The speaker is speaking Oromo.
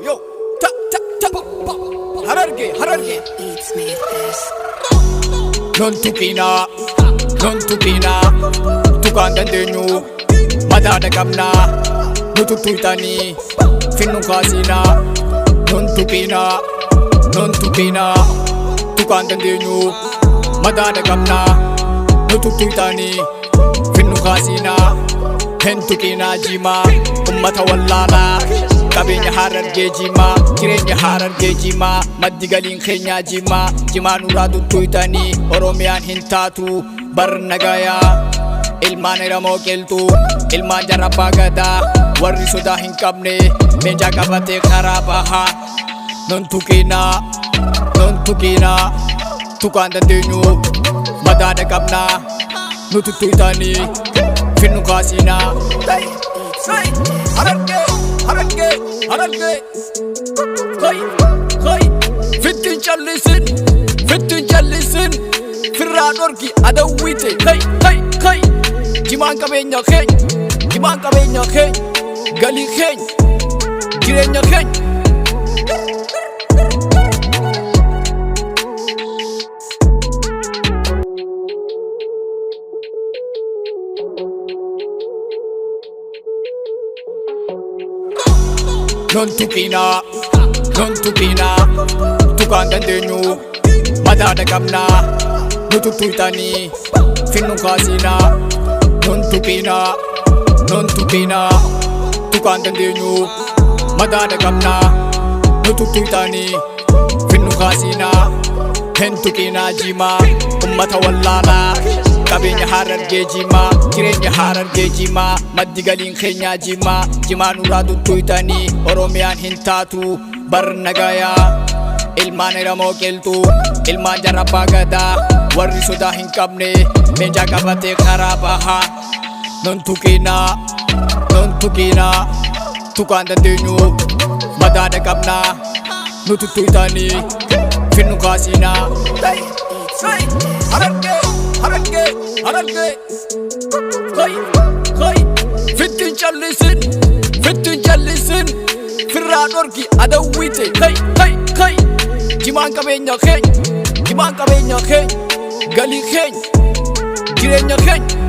yo, ta, ta, ta, Hararge, non tukina, tukan dandeenyu, madaada qabna, nutu tuytanii, finnu kaasina, non tukina, tukan dandeenyu, madaada qabna, nutu tuytanii, finnu kaasina, hin tukina jima, ummata wallaalaa. Qabeenya Harargee Jimaa, jireenya Harargee Jimaa, maddi galiin keenya Jimaa nurraa tuttuytanii, Oromiyaan hin taatu bar nagayaa. Ilmaan Oromoo qilxuu, ilmaan Abbaa Gadaa, warri sodaa hin qabne, leenca qabatee karaa bahaa. Non tuqinaa, tukaan dandeenyu, madaada qabnaa, nu tuttuytanii, finnu kaasinaa. Harargee, fittiin callisin, firraa dhorki adawwite, jimaan qabeenya keenya, galii keenya, jireenya keenya. Non tukina, tukaan dandeenyu, madaada qabnaa, nutu tuytanii, finnu kaasinaa. Non tukina, tukaan dandeenyu, madaada qabnaa, nutu tuytanii, finnu kaasinaa. Hin tuqinaa Jimaa, ummata wallaalaa. Qabeenya Harargee Jimaa, jireenya Harargee Jimaa, maddi galiin keenya Jimaa nurraa tuttuytanii, Oromiyaan hin taatu bar nagayaa. Ilmaan Oromoo qilxuu, ilmaan Abbaa Gadaa, warri sodaa hin qabne, leenca qabatee karaa bahaa. Non tuqinaa, tukaan dandeenyu, madaada qabnaa, nu tuttuytanii, finnu kaasinaa. Harargee, fittiin callisin, firraa dhorki adawwite, jimaan qabeenya keenya, galii keenya, jireenya keenya.